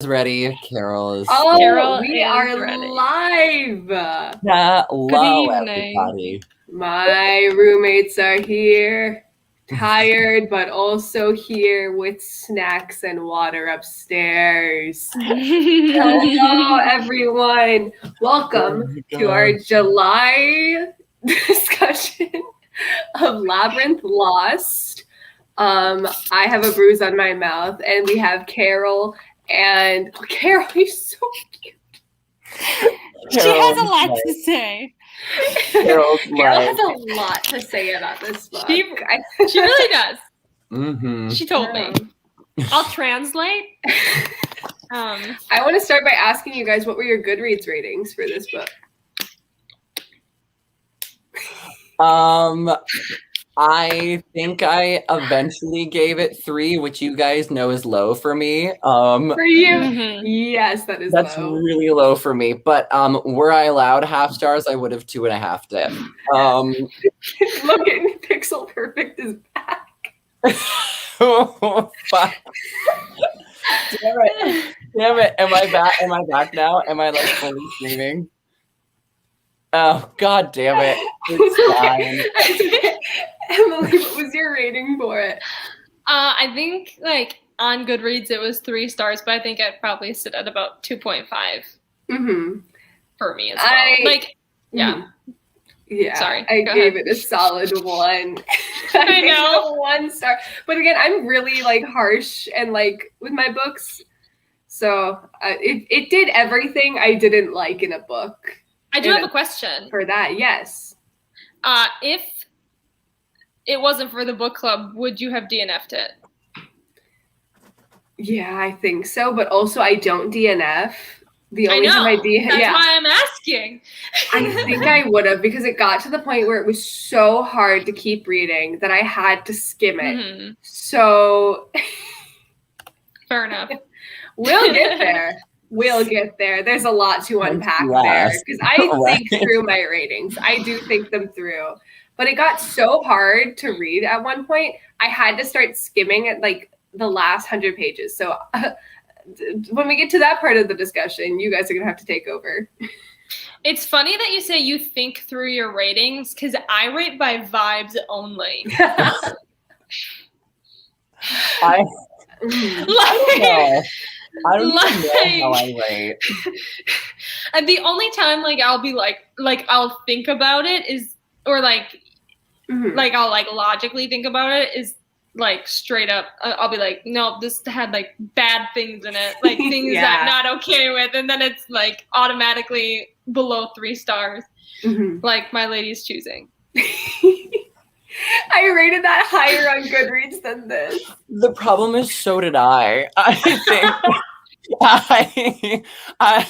Ready. Carol is Carol we is are ready. live. Hello, evening. everybody. My roommates are here, tired, but also here with snacks and water upstairs. Hello, everyone. Welcome to our July discussion of Labyrinth Lost. I have a bruise on my mouth, and we have Carol. And Carol, you're so cute. She has a lot to say. Carol has a lot to say about this book. She really does. Mm-hmm. She told me. I'll translate. I want to start by asking you guys, what were your Goodreads ratings for this book? I think I eventually gave it 3, which you guys know is low for me. For you? Yes, that's low. Really low for me. But were I allowed half stars, I would have 2.5 it. Look at Pixel Perfect is back. Oh, fuck. Damn it. Am I back now? Am I like fully streaming? Oh, god damn it. It's fine. Emily, what was your rating for it? I think like on Goodreads it was 3 stars, but I think I'd probably sit at about 2.5 for me as well. Yeah. Sorry. I gave it a solid 1. I know. 1 star. But again, I'm really like harsh and like with my books. So it did everything I didn't like in a book. I do have a question. For that, yes. If it wasn't for the book club, would you have DNF'd it? Yeah, I think so. But also, I don't DNF. The only time I DNF. That's why I'm asking. I think I would have, because it got to the point where it was so hard to keep reading that I had to skim it. Mm-hmm. So. Fair enough. We'll get there. We'll get there. There's a lot to unpack there because I think through my ratings. I do think them through. But it got so hard to read at one point, I had to start skimming at like the last 100 pages. So when we get to that part of the discussion, you guys are going to have to take over. It's funny that you say you think through your ratings because I rate by vibes only. I don't know. I don't even know how I rate. And the only time like I'll be like I'll think about it is, or like I'll like logically think about it is like straight up. I'll be like, no, this had like bad things in it, like things that I'm not okay with, and then it's like automatically below 3 stars, like My Lady's Choosing. I rated that higher on Goodreads than this. The problem is, so did I. I think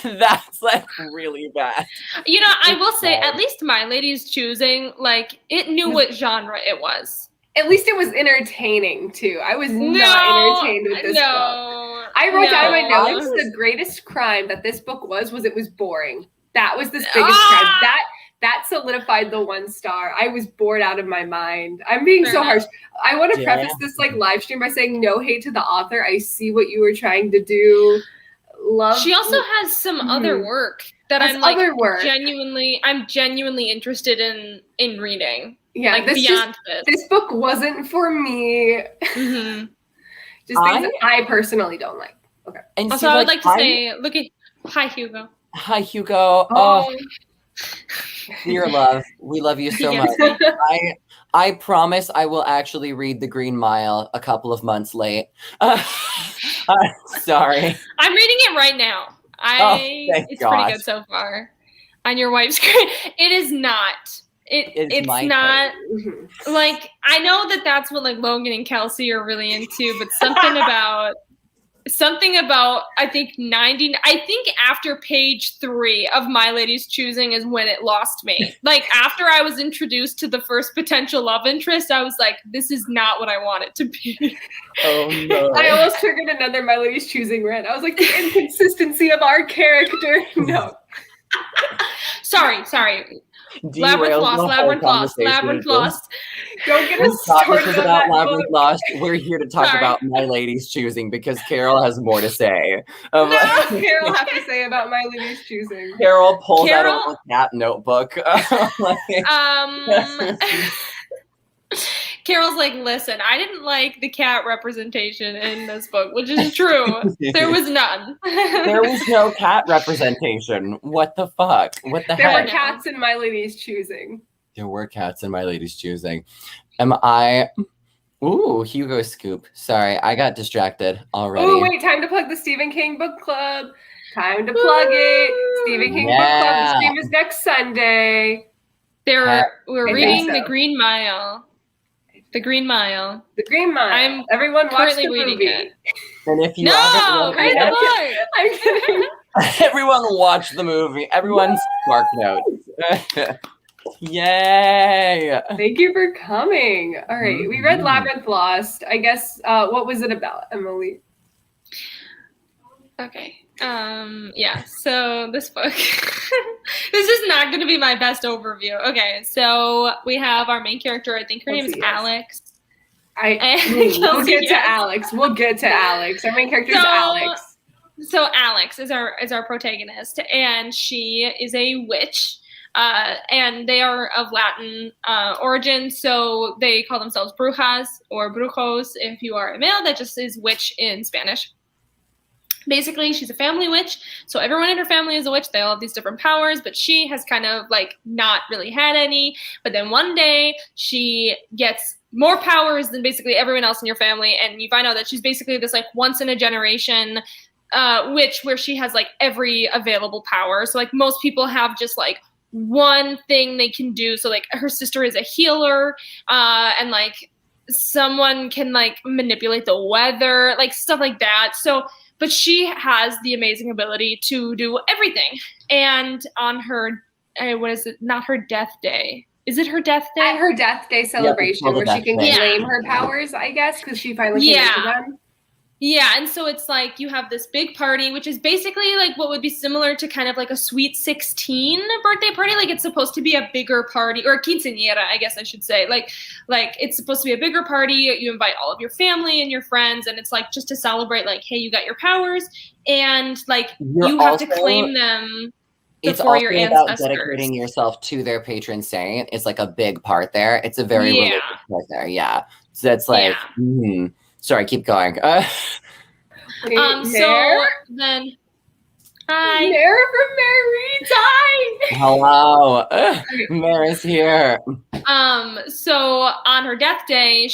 that's like really bad. You know, I will say, at least My Lady's Choosing, like, it knew what genre it was. At least it was entertaining, too. I was not entertained with this book. I wrote down in my notes, the greatest crime that this book was it was boring. That was the biggest crime. That solidified the 1 star. I was bored out of my mind. I'm being so harsh. I want to preface this like live stream by saying no hate to the author. I see what you were trying to do. She also has some other work that I'm like genuinely interested in reading. Yeah, like beyond this. This book wasn't for me. Just things that I personally don't like. Okay. And also, I would like to say, hi Hugo. Hi Hugo. Oh. Dear love, we love you so much. I promise I will actually read The Green Mile a couple of months late. Sorry. I'm reading it right now. It's pretty good so far. On your wife's screen. It is not. It's not like, I know that's what like Logan and Kelsey are really into, but something about I think after page 3 of My Lady's Choosing is when it lost me. Like after I was introduced to the first potential love interest, I was like, this is not what I want it to be. Oh no. I almost triggered another My Lady's Choosing rant. I was like, the inconsistency of our character. No. Sorry. derails the whole Labyrinth Lost, conversation. Labyrinth Lost. Don't get We us thought this started was on about that Labyrinth book. Lost. We're here to talk Sorry. about My Lady's Choosing because Carol has more to say. No, Carol have to say about My Lady's Choosing. Carol pulls out a Carol- little cat notebook. Carol's like, listen, I didn't like the cat representation in this book, which is true. There was none. There was no cat representation. What the fuck? What the There heck? were cats in My Lady's Choosing. There were cats in My Lady's Choosing. Am I... Ooh, Hugo Scoop. Sorry, I got distracted already. Oh, wait, time to plug the Stephen King Book Club. Time to plug it. Stephen King Book Club. The stream is next Sunday. We're I reading think so. The Green Mile. The Green Mile. The Green Mile. I'm Everyone watch currently the reading movie. it. And if you No, haven't read read the it, book. I'm kidding. everyone watch the movie. Everyone's Spark Notes. Yay! Thank you for coming. All right, we read Mhm. Labyrinth Lost. I guess, what was it about, Emily? Okay. Yeah, so this book, this is not going to be my best overview. Okay, so we have our main character. I think her name is Kelsey, yes. Alex. We'll Kelsey, get to yes. Alex. We'll get to Alex. Our main character is So- Alex. So Alex is our protagonist, and she is a witch. And they are of Latin origin, so they call themselves brujas or brujos if you are a male. That just is witch in Spanish. Basically, she's a family witch, so everyone in her family is a witch. They all have these different powers, but she has kind of like not really had any. But then one day she gets more powers than basically everyone else in your family, and you find out that she's basically this like once in a generation witch where she has like every available power. So like most people have just like one thing they can do. So like her sister is a healer, and like someone can like manipulate the weather, like stuff like that. So but she has the amazing ability to do everything. And on her, what is it? Not her death day. Is it her death day? At her death day celebration, called the where she death can day. claim her powers, I guess, because she finally came into them. Yeah, and so it's like you have this big party, which is basically like what would be similar to kind of like a Sweet 16 birthday party. Like it's supposed to be a bigger party, or a quinceañera, I guess I should say. Like it's supposed to be a bigger party. You invite all of your family and your friends, and it's like just to celebrate, like, hey, you got your powers, and like you have to claim them It's before also your about ancestors. dedicating yourself to their patron saint. It's like a big part there. It's a very religious part there. Yeah. So it's like, sorry, keep going. So then, hi. Mare from Mary died. Hello. Mare is here. So on her death day,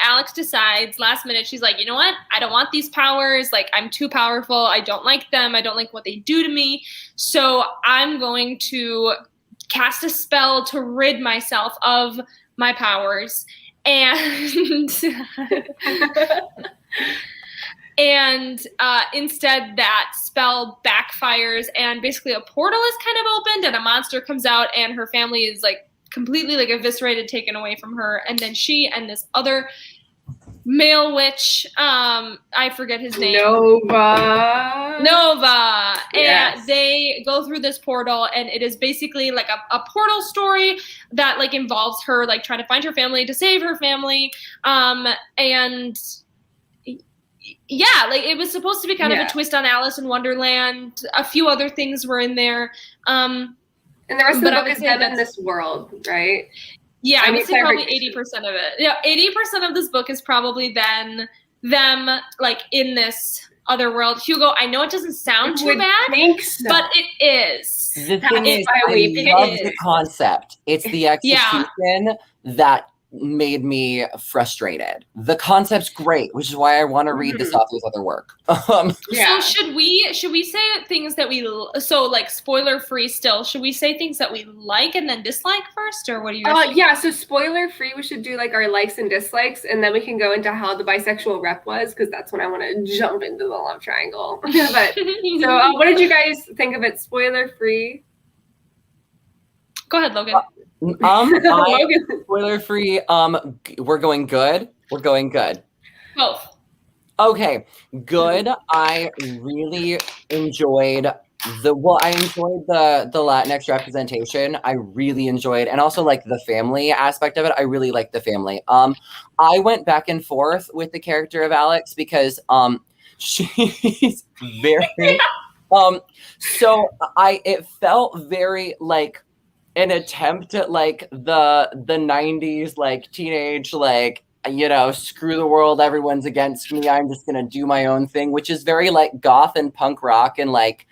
Alex decides last minute, she's like, you know what? I don't want these powers. Like, I'm too powerful. I don't like them. I don't like what they do to me. So I'm going to cast a spell to rid myself of my powers. And instead that spell backfires, and basically a portal is kind of opened, and a monster comes out, and her family is like completely like eviscerated, taken away from her. And then she and this other male witch, I forget his name. Nova. Yes. And they go through this portal, and it is basically like a portal story that like involves her like trying to find her family, to save her family. And yeah, like it was supposed to be kind of a twist on Alice in Wonderland. A few other things were in there. And the rest of the book is them in this world, right? Yeah, I would say probably 80% of it. Yeah, 80% of this book is probably them like in this other world. Hugo, I know it doesn't sound too bad, but it is. The thing is, I love the concept. It's the execution that made me frustrated. The concept's great, which is why I want to read this author's other work. So should we say things that like spoiler free still? Should we say things that we like and then dislike first, or what do you? So spoiler free. We should do like our likes and dislikes, and then we can go into how the bisexual rep was, because that's when I want to jump into the love triangle. But so, what did you guys think of it? Spoiler free. Go ahead, Logan. Spoiler free. We're going good. Both. Okay, good. I really enjoyed I enjoyed the Latinx representation. I really enjoyed, and also like the family aspect of it. I really liked the family. I went back and forth with the character of Alex because she's very so it felt very like an attempt at like the 90s like teenage like, you know, screw the world, everyone's against me, I'm just gonna do my own thing, which is very like goth and punk rock, and like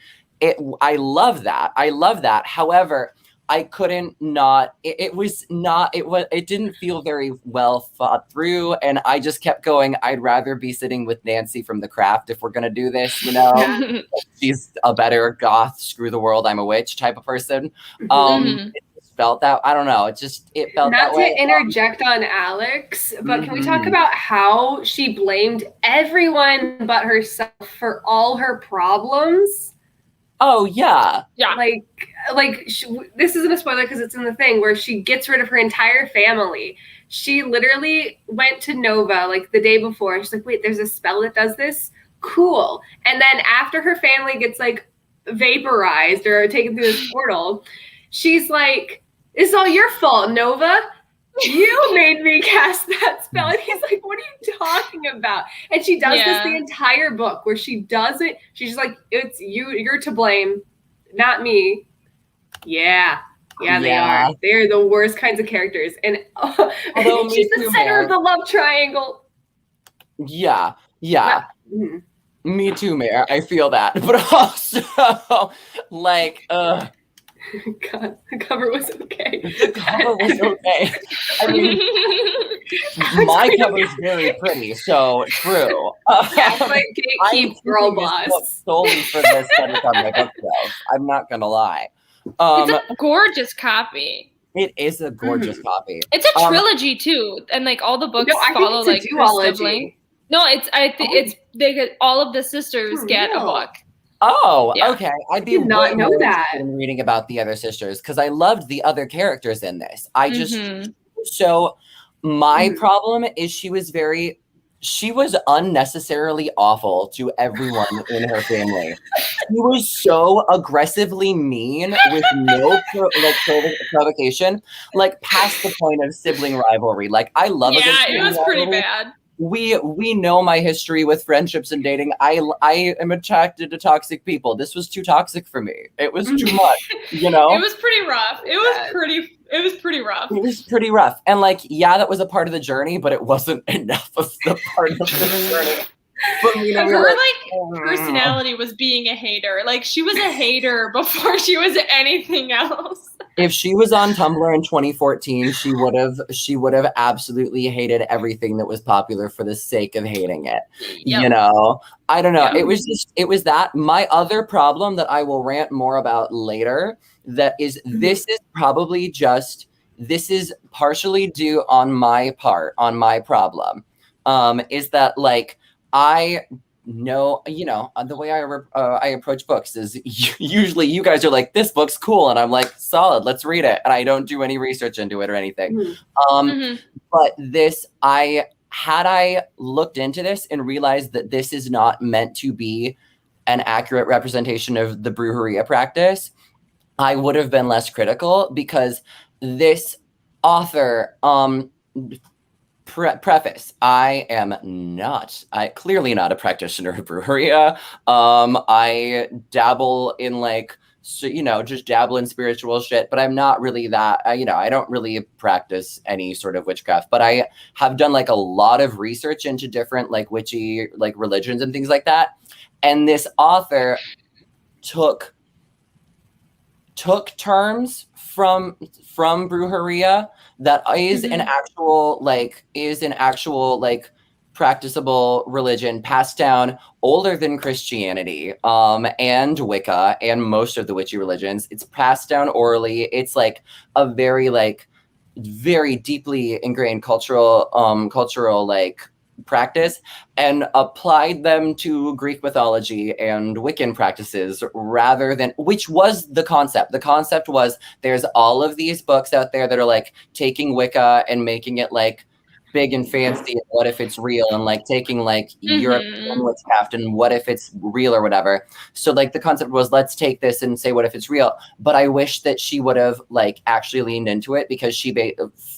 I love that. However, I couldn't not it didn't feel very well thought through, and I just kept going, I'd rather be sitting with Nancy from The Craft if we're gonna do this, you know. She's a better goth, screw the world, I'm a witch type of person. It just felt that, I don't know, it felt not that way. to interject on Alex, but can we talk about how she blamed everyone but herself for all her problems? Oh yeah. This isn't a spoiler because it's in the thing where she gets rid of her entire family. She literally went to Nova like the day before. She's like, wait, there's a spell that does this? Cool. And then after her family gets like vaporized or taken through this portal, she's like, it's all your fault, Nova. You made me cast that spell. And he's like, what are you talking about? And she does this the entire book where she does it. She's just like, it's you, you're to blame, not me. Yeah, they are. They're the worst kinds of characters. And she's the center of the love triangle. Yeah. Me too, Mare. I feel that. But also, like, God, the cover was okay. The cover was okay. I mean, my cover is very pretty, so true. Yeah, but keep girl boss solely for this on my bookshelf. I'm not gonna lie. It's a gorgeous copy. It is a gorgeous copy. It's a trilogy too, and like all the books follow like her sibling. No, it's all of the sisters get a book. Oh, okay. I did not know that. Reading about the other sisters because I loved the other characters in this. I just so my problem is she was unnecessarily awful to everyone in her family. She was so aggressively mean with no provocation, like past the point of sibling rivalry. Like I love a good it was pretty bad. We know my history with friendships and dating. I am attracted to toxic people. This was too toxic for me. It was too much, you know? It was pretty rough. It was pretty rough. It was pretty rough. And like, yeah, that was a part of the journey, but it wasn't enough of the part of the journey. Her personality was being a hater. Like she was a hater before she was anything else. If she was on Tumblr in 2014, she would have absolutely hated everything that was popular for the sake of hating it. Yep. You know, I don't know. Yep. It was that. My other problem that I will rant more about later, that is, this is partially due on my part, on my problem, is that like, I know, you know, the way I approach books is usually you guys are like, this book's cool. And I'm like, solid, let's read it. And I don't do any research into it or anything. But had I looked into this and realized that this is not meant to be an accurate representation of the Brujeria practice, I would have been less critical, because this author, preface, I am clearly not a practitioner of Brujeria. I dabble in just dabble in spiritual shit, but I'm not really that, I don't really practice any sort of witchcraft, but I have done like a lot of research into different like witchy like religions and things like that. And this author took terms from Brujeria that is an actual practicable religion passed down older than Christianity and Wicca and most of the witchy religions. It's passed down orally. It's like a very deeply ingrained cultural practice, and applied them to Greek mythology and Wiccan practices rather than, which was the concept. The concept was, there's all of these books out there that are like taking Wicca and making it like big and fancy, and what if it's real, and like taking like European witchcraft and what if it's real or whatever. So like the concept was, let's take this and say what if it's real. But I wish that she would have like actually leaned into it, because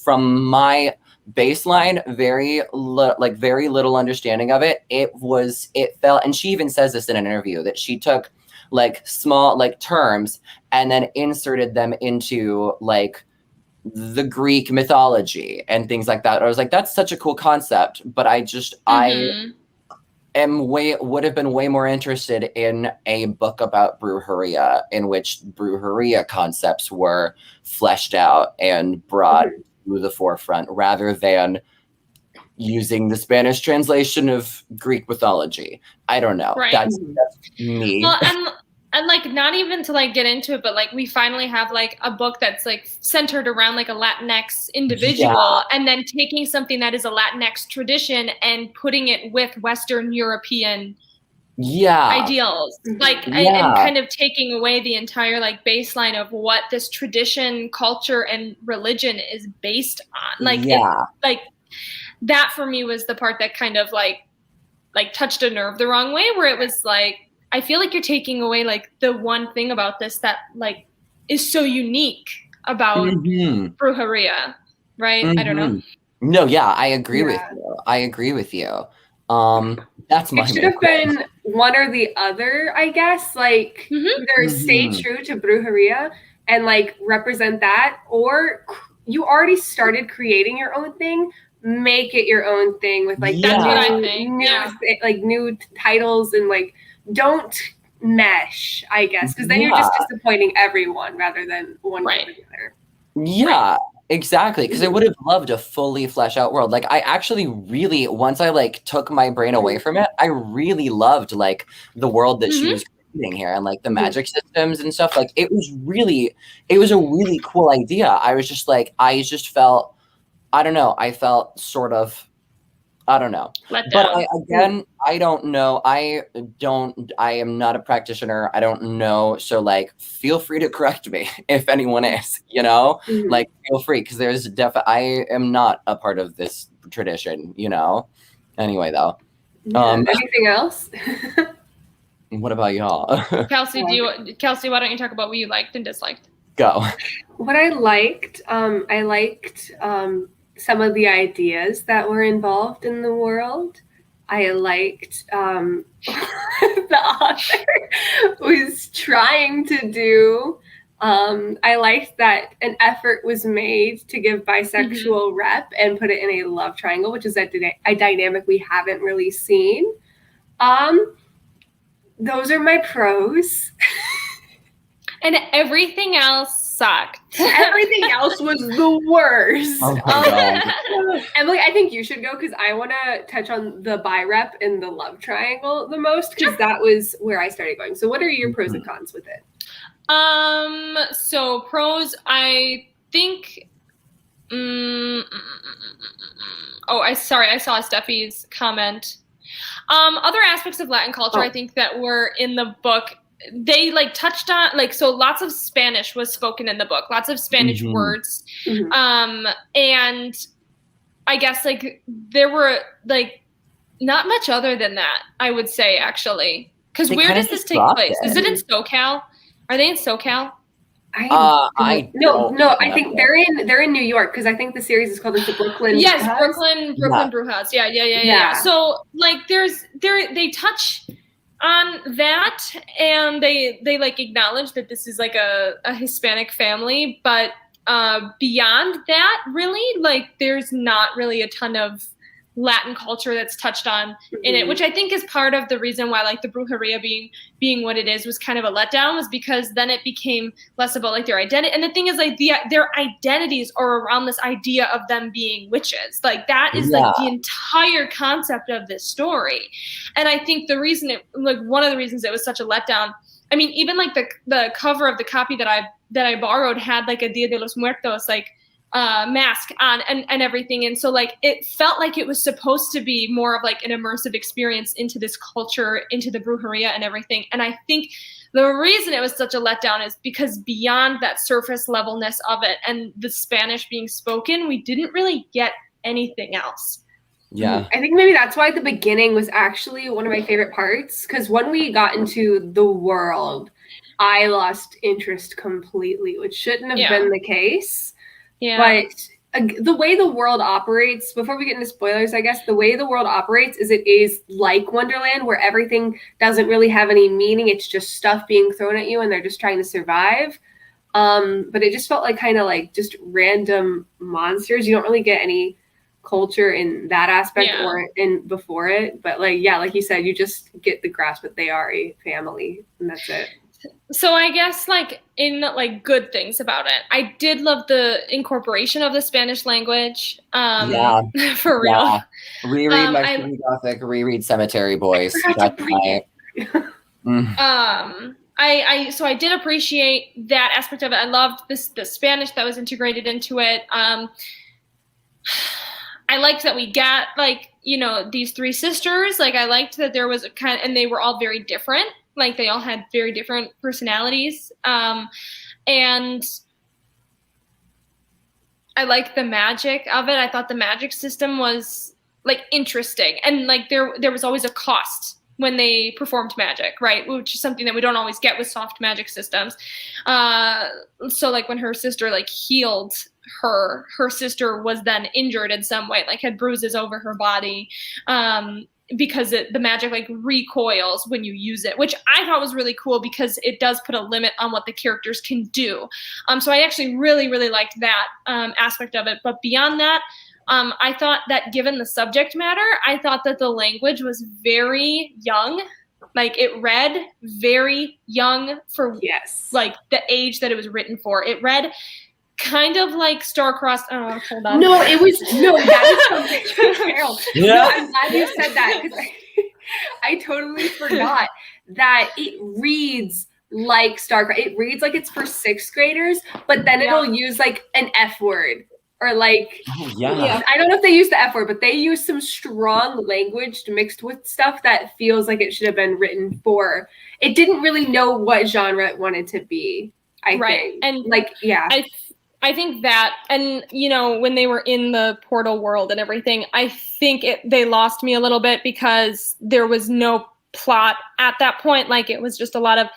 from my baseline, very little understanding of it, it felt, and she even says this in an interview, that she took like small like terms and then inserted them into like the Greek mythology and things like that. I was like, that's such a cool concept, but I would have been way more interested in a book about brujeria, in which brujeria concepts were fleshed out and brought to the forefront, rather than using the Spanish translation of Greek mythology. I don't know. Right. That's me. Well, and like, not even to like get into it, but like we finally have like a book that's like centered around like a Latinx individual, and then taking something that is a Latinx tradition and putting it with Western European ideals, like and kind of taking away the entire like baseline of what this tradition, culture, and religion is based on. Like like that for me was the part that kind of like touched a nerve the wrong way, where it was like, I feel like you're taking away like the one thing about this that like is so unique about brujeria, right? I don't know. No, I agree with you. I agree with you. That's my. It should have been one or the other, I guess. Like either stay true to brujeria and like represent that, or you already started creating your own thing. Make it your own thing with like that's what I think. Like new titles, and like don't mesh, I guess, because then you're just disappointing everyone rather than one or the other. Yeah, exactly. Because I would have loved a fully fleshed out world. Like I actually really, once I like took my brain away from it, I really loved like the world that she was creating here, and like the magic systems and stuff. Like it was a really cool idea. I was just like, I just felt, I don't know. I felt sort of, I don't know. But I don't know. I am not a practitioner. I don't know. So like, feel free to correct me if anyone is, you know, like feel free. Cause there's I am not a part of this tradition, you know? Anyway, though. Anything else? What about y'all? Kelsey, why don't you talk about what you liked and disliked? Go. What I liked some of the ideas that were involved in the world. I liked the author was trying to do. I liked that an effort was made to give bisexual rep and put it in a love triangle, which is a dynamic we haven't really seen. Those are my pros. And everything else sucked. Everything else was the worst. Oh my God. Emily, I think you should go, because I want to touch on the bi rep and the love triangle the most, because that was where I started going. So what are your pros and cons with it? So pros, I think I saw Steffi's comment. Other aspects of Latin culture I think that were in the book, they like touched on, like, so lots of Spanish was spoken in the book, lots of Spanish words. And I guess like there were like not much other than that, I would say, actually. Because where does this take place? Is it in SoCal? Are they in SoCal? No. I think they're in New York, because I think the series is called the Brooklyn. Yes, Brujas. Brooklyn Brujas. Yeah. So like they touch on that, and they like acknowledge that this is like a Hispanic family, but beyond that, really, like there's not really a ton of Latin culture that's touched on in it, which I think is part of the reason why like the brujeria being what it is was kind of a letdown, was because then it became less about like their identity. And the thing is, like their identities are around this idea of them being witches. Like that is like the entire concept of this story. And I think the reason one of the reasons it was such a letdown, I mean, even like the cover of the copy that I borrowed had like a Dia de los Muertos like mask on and everything, and so like it felt like it was supposed to be more of like an immersive experience into this culture, into the brujeria and everything. And I think the reason it was such a letdown is because beyond that surface levelness of it and the Spanish being spoken, we didn't really get anything else. Yeah. I think maybe that's why the beginning was actually one of my favorite parts, because when we got into the world, I lost interest completely, which shouldn't have been the case. Yeah. But the way the world operates, before we get into spoilers, I guess, the way the world operates is it is like Wonderland, where everything doesn't really have any meaning. It's just stuff being thrown at you and they're just trying to survive. But it just felt like kind of like just random monsters. You don't really get any culture in that aspect or in before it. But like, yeah, like you said, you just get the grasp that they are a family and that's it. So I guess like in like good things about it, I did love the incorporation of the Spanish language. For real. Yeah. Reread Mexican Gothic, reread Cemetery Boys. That's my... So I did appreciate that aspect of it. I loved the Spanish that was integrated into it. I liked that we got like, you know, these three sisters. Like I liked that there was a kind of, and they were all very different. Like they all had very different personalities. And I liked the magic of it. I thought the magic system was like interesting. And like there was always a cost when they performed magic, right? Which is something that we don't always get with soft magic systems. So like when her sister like healed her sister was then injured in some way, like had bruises over her body. Because the magic like recoils when you use it, which I thought was really cool because it does put a limit on what the characters can do. So I actually really, really liked that aspect of it. But beyond that, I thought that given the subject matter, I thought that the language was very young. Like it read very young for like the age that it was written for. It read kind of like star-crossed. Oh, hold on. No, it was that is something. Carol. Yeah. No, I'm glad you said that because I totally forgot that it reads like star-crossed. It reads like it's for sixth graders, but then it'll use like an F word or like I don't know if they use the F word, but they use some strong language mixed with stuff that feels like it should have been written for. It didn't really know what genre it wanted to be. I think, and like I think that, and you know, when they were in the portal world and everything, I think they lost me a little bit because there was no plot at that point. Like it was just a lot of,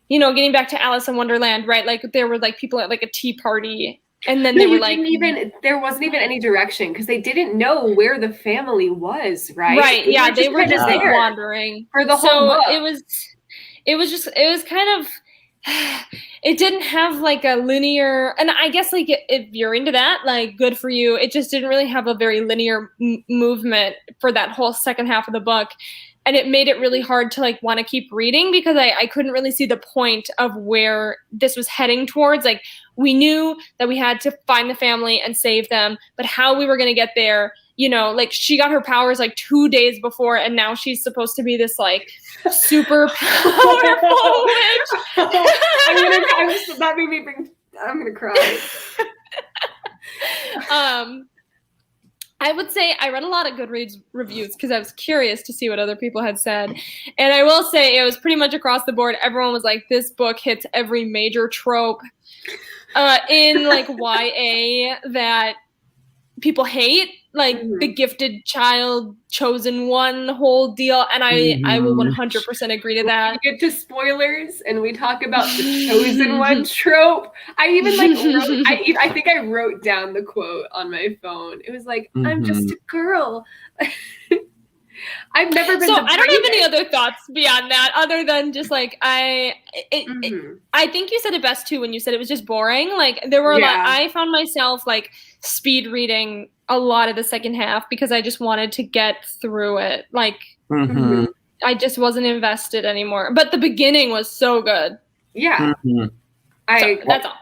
you know, getting back to Alice in Wonderland, right? Like there were like people at like a tea party, and then they were like, there wasn't even any direction because they didn't know where the family was, right? Right? Yeah, they were just like wandering for the whole book. It was kind of. It didn't have like a linear, and I guess like if you're into that, like good for you. It just didn't really have a very linear movement for that whole second half of the book, and it made it really hard to like want to keep reading because I couldn't really see the point of where this was heading towards. Like we knew that we had to find the family and save them, but how we were going to get there, you know, like she got her powers like 2 days before, and now she's supposed to be this like super powerful witch. That made me I'm gonna cry. I would say I read a lot of Goodreads reviews because I was curious to see what other people had said. And I will say it was pretty much across the board. Everyone was like, this book hits every major trope in like YA that people hate, like the gifted child, chosen one whole deal. And I will 100% agree to that. We get to spoilers and we talk about the chosen one trope. I even like wrote, I think I wrote down the quote on my phone. It was like, I'm just a girl. I've never been. So I don't have any other thoughts beyond that, other than just like I think you said it best too when you said it was just boring. Like there were a lot. I found myself like speed reading a lot of the second half because I just wanted to get through it. Like I just wasn't invested anymore. But the beginning was so good. Yeah, that's all.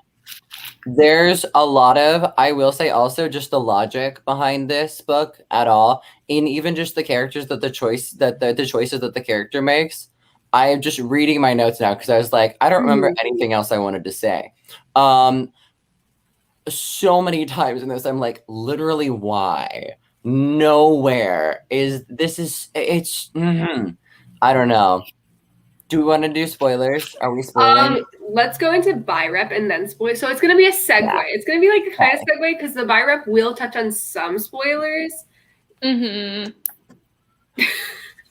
There's a lot of, I will say also just the logic behind this book at all, and even just the characters that the choices that the character makes. I am just reading my notes now because I was like, I don't remember anything else I wanted to say. So many times in this, I'm like, literally, why? Nowhere is this is it's. I don't know. Do we want to do spoilers? Are we spoiling? let's go into buy rep and then spoil. So it's going to be a segue. Yeah. It's going to be like a kind of segue because the buy rep will touch on some spoilers. Mm-hmm.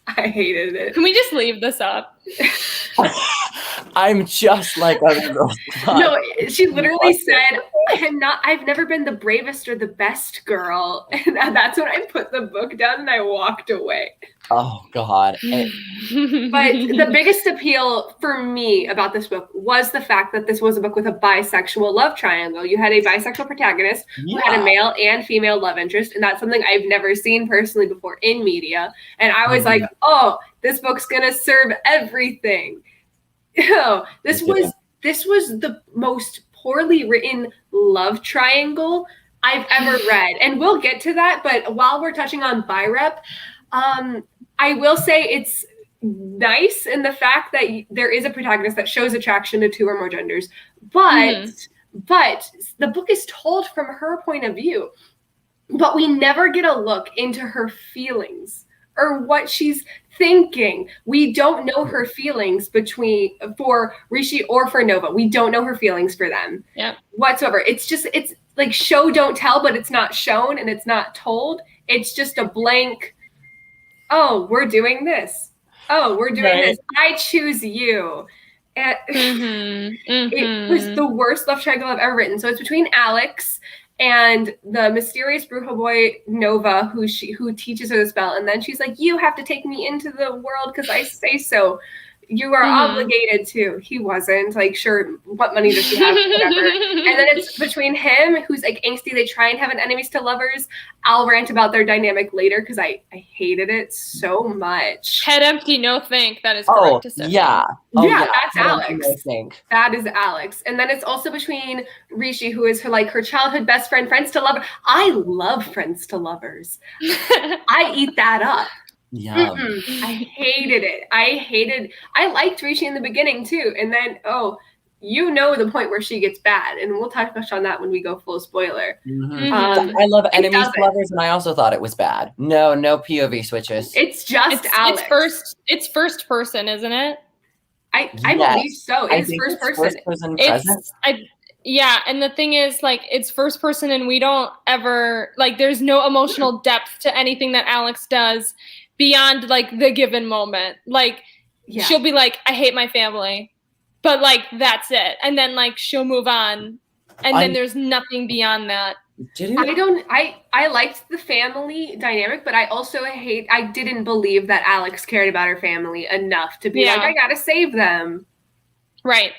I hated it. Can we just leave this up? I'm just like other girls. No, she literally said, I've never been the bravest or the best girl. And that's when I put the book down and I walked away. Oh, God. But the biggest appeal for me about this book was the fact that this was a book with a bisexual love triangle. You had a bisexual protagonist who had a male and female love interest, and that's something I've never seen personally before in media. And I was like, oh, this book's gonna serve everything. This was the most poorly written love triangle I've ever read. And we'll get to that, but while we're touching on buy rep, I will say it's nice in the fact that there is a protagonist that shows attraction to two or more genders, but the book is told from her point of view, but we never get a look into her feelings or what she's thinking. We don't know her feelings for Rishi or for Nova. We don't know her feelings for them whatsoever. It's like show don't tell, but it's not shown and it's not told. It's just a blank, oh, we're doing this. Oh, we're doing this. I choose you. And it was the worst love triangle I've ever written. So it's between Alex and the mysterious Brujo boy Nova, who teaches her the spell. And then she's like, you have to take me into the world because I say so. You are obligated to. He wasn't. Like, sure, what money does she have? Whatever. And then it's between him, who's like angsty. They try and have an enemies to lovers. I'll rant about their dynamic later because I hated it so much. Head empty, no think. That is correct to say. Yeah, that's Alex. I think that is Alex. And then it's also between Rishi, who is her childhood best friend, friends to lovers. I love friends to lovers. I eat that up. Yeah. I hated it. I liked Rishi in the beginning too. And then, the point where she gets bad. And we'll touch on that when we go full spoiler. I love enemies to lovers, and I also thought it was bad. No POV switches. It's just Alex. It's first person, isn't it? I believe so. It's first person. First person present. Yeah, and the thing is, it's first person, and we don't ever, there's no emotional depth to anything that Alex does beyond, the given moment. She'll be like, I hate my family, but, that's it. And then, she'll move on, and then there's nothing beyond that. I liked the family dynamic, but I also I didn't believe that Alex cared about her family enough to be I gotta save them. Right.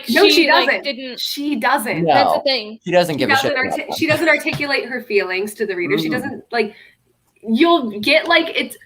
She doesn't. She doesn't. No, that's the thing. She doesn't give a shit. She doesn't articulate her feelings to the reader. She doesn't you'll get it's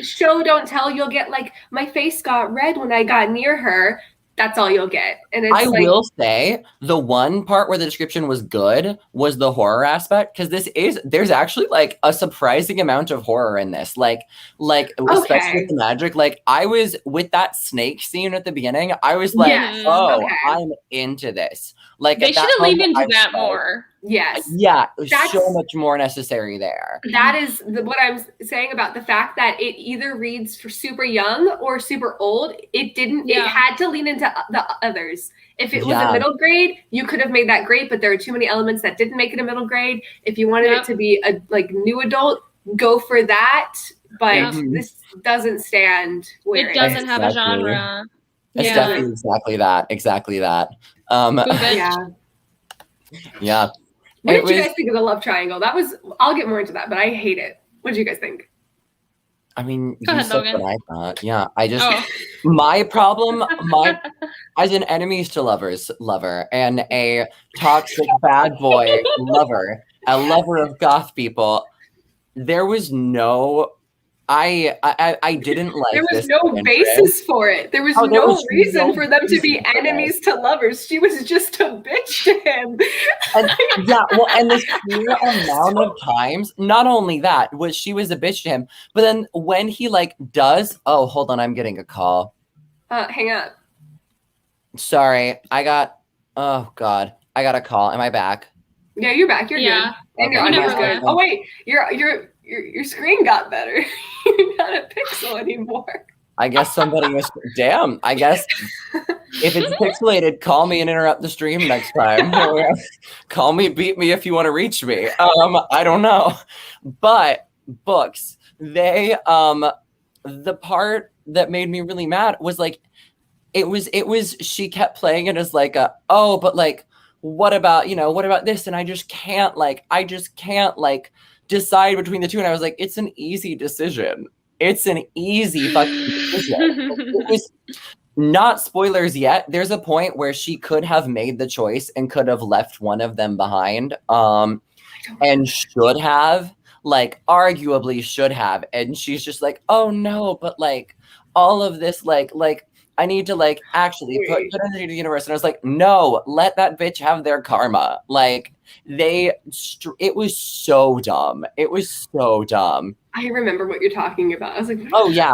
show don't tell. You'll get my face got red when I got near her. That's all you'll get. And it's will say the one part where the description was good was the horror aspect, because there's actually a surprising amount of horror in this. Especially with the magic. I was with that snake scene at the beginning, I was I'm into this. They should have leaned into that more. Yes. Yeah, that's so much more necessary there. That is what I'm saying about the fact that it either reads for super young or super old. It didn't. Yeah. It had to lean into the others. If it was a middle grade, you could have made that great, but there are too many elements that didn't make it a middle grade. If you wanted it to be a new adult, go for that. But this doesn't stand where it doesn't have a genre. It's definitely exactly that. Yeah. What did you guys think of the love triangle? I'll get more into that, but I hate it. What did you guys think? I mean, Go ahead, Logan. What I thought. Yeah, I just my problem, as an enemies to lovers lover and a toxic bad boy lover, a lover of goth people, there was no. I didn't like. There was no basis for it. There was no reason for them to be enemies to lovers. She was just a bitch to him. And, and this clear amount of times. Not only that, she was a bitch to him, but then when he does. Oh, hold on, I'm getting a call. Hang up. Sorry, I got. Oh God, I got a call. Am I back? Yeah, you're back. You're good. And your audio's good. Oh wait, your screen got better. You're not a pixel anymore. I guess somebody was. Damn. I guess if it's pixelated, call me and interrupt the stream next time. Call me, beat me if you want to reach me. I don't know. But books, they the part that made me really mad was like it was she kept playing it as like but like what about this, and I just can't decide between the two, and I was like, it's an easy decision. It's an easy fucking decision. It was not spoilers yet. There's a point where she could have made the choice and could have left one of them behind, and should have, like, arguably should have, and she's just like, oh no, but like all of this, like I need to like actually put energy to the universe. And I was like, no, let that bitch have their karma. Like it was so dumb. It was so dumb. I remember what you're talking about. I was like, oh yeah.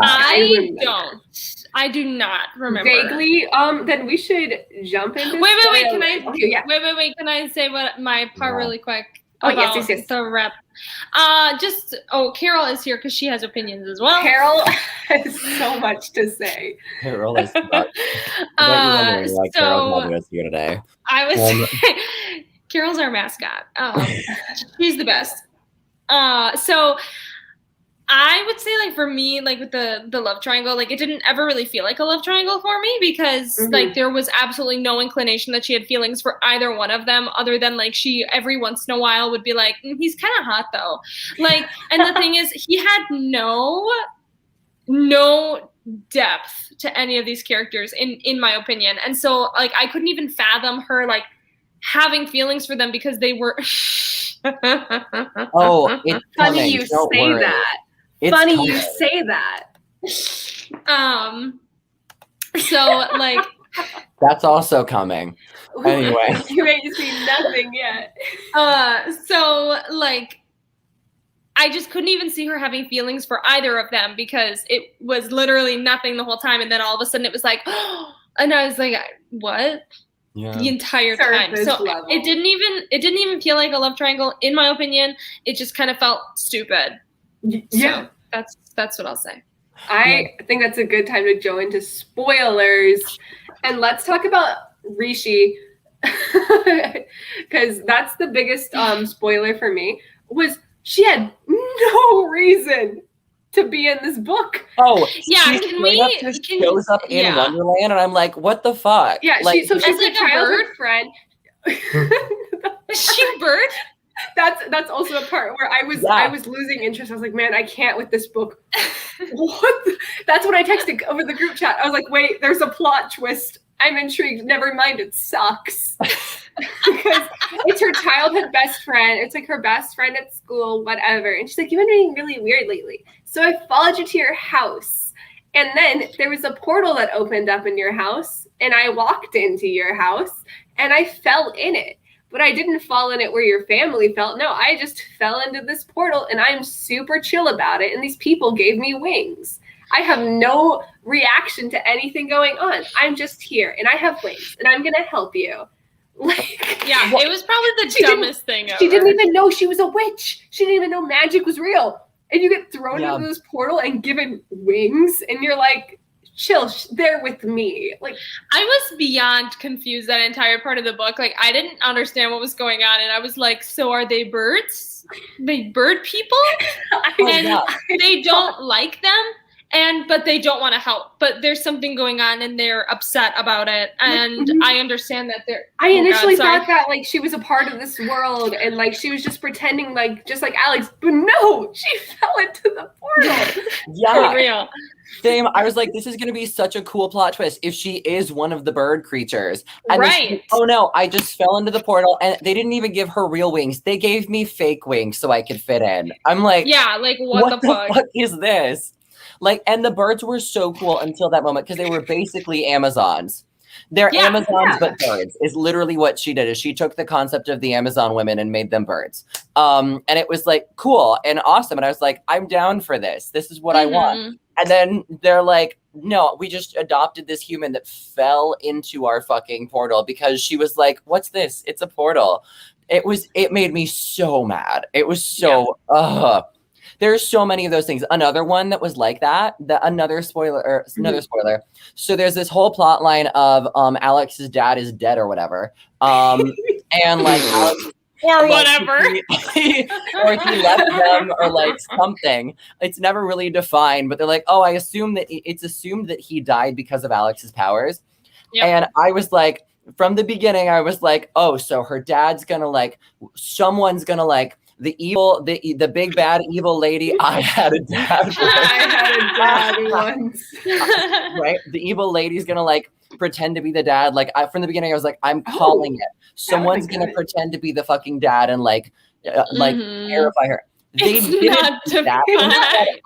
I do not remember. Vaguely. Then we should jump into Wait, can I wait, can I say what my part really quick? Oh, yes. The rep. Carol is here because she has opinions as well. Carol has so much to say. Carol is nuts. Carol's us here today. I was Carol's our mascot. She's the best. So I would say, like, for me, like with the love triangle, like it didn't ever really feel like a love triangle for me because like there was absolutely no inclination that she had feelings for either one of them, other than like she every once in a while would be like, he's kind of hot though. Like, and the thing is, he had no depth to any of these characters in my opinion. And so like I couldn't even fathom her like having feelings for them because they were oh, it's funny you say that. It's funny coming. You say that. So like that's also coming. Anyway. You ain't seen nothing yet. So like I just couldn't even see her having feelings for either of them because it was literally nothing the whole time, and then all of a sudden it was like, and I was like, what? Yeah. The entire time. So level. it didn't even feel like a love triangle in my opinion. It just kind of felt stupid. Yeah. So that's what I'll say. I think that's a good time to go into spoilers, and let's talk about Rishi, because that's the biggest spoiler for me. Was she had no reason to be in this book. Oh, yeah. She shows up in Wonderland, and I'm like, what the fuck? Yeah, like, she's like a childhood friend. Is she a bird? That's also a part where I was losing interest. I was like, man, I can't with this book. What? That's what I texted over the group chat. I was like, wait, there's a plot twist. I'm intrigued. Never mind, it sucks. Because it's her childhood best friend. It's like her best friend at school, whatever. And she's like, you've been being really weird lately. So I followed you to your house. And then there was a portal that opened up in your house. And I walked into your house and I fell in it. But I didn't fall in it where your family fell. No, I just fell into this portal and I'm super chill about it. And these people gave me wings. I have no reaction to anything going on. I'm just here and I have wings and I'm going to help you. Like, yeah, it was probably the dumbest thing ever. She didn't even know she was a witch. She didn't even know magic was real. And you get thrown into this portal and given wings and you're like, chill, they're with me. Like, I was beyond confused that entire part of the book. Like, I didn't understand what was going on, and I was like, so are they birds? They bird people? And they don't like them, but they don't want to help. But there's something going on and they're upset about it. And I understand that they're I initially thought that like she was a part of this world and like she was just pretending like just like Alex, but no, she fell into the portal. Yeah. For real. Same. I was like, this is going to be such a cool plot twist if she is one of the bird creatures. And right. Oh no, I just fell into the portal and they didn't even give her real wings. They gave me fake wings so I could fit in. I'm like, yeah, like what the fuck is this? Like, and the birds were so cool until that moment because they were basically Amazons. They're Amazons, but birds is literally what she did. Is she took the concept of the Amazon women and made them birds. And it was like cool and awesome. And I was like, I'm down for this. This is what I want. And then they're like, no, we just adopted this human that fell into our fucking portal because she was like, what's this? It's a portal. It made me so mad. It was so, There's so many of those things. Another one that was like that, another spoiler. So there's this whole plot line of Alex's dad is dead or whatever. And like Alex, or whatever. or he left them or like something. It's never really defined, but they're like, oh, it's assumed that he died because of Alex's powers. Yep. And I was like, from the beginning, I was like, oh, so her dad's gonna like, someone's gonna like, the big bad evil lady. I had a dad. I had a dad once. Right? The evil lady's gonna like pretend to be the dad. Like from the beginning, I was like, I'm calling it. Someone's gonna pretend to be the fucking dad and like terrify her. They didn't do that.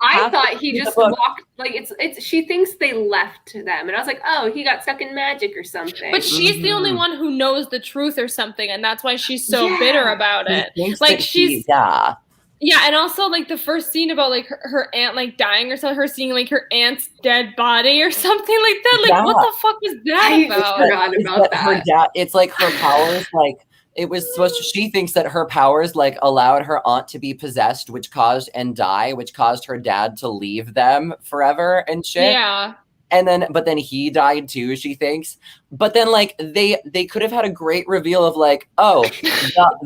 I thought he just walked like it's. She thinks they left them, and I was like, oh, he got stuck in magic or something. But she's the only one who knows the truth or something, and that's why she's so bitter about it. Like she's yeah, and also like the first scene about like her aunt like dying or something, her seeing like her aunt's dead body or something like that. Like what the fuck was that about? I forgot about that. Her dad. It's like her powers like. It was supposed to, she thinks that her powers like allowed her aunt to be possessed, which caused her dad to leave them forever and shit. Yeah. But then he died too, she thinks. But then like they could have had a great reveal of like, oh,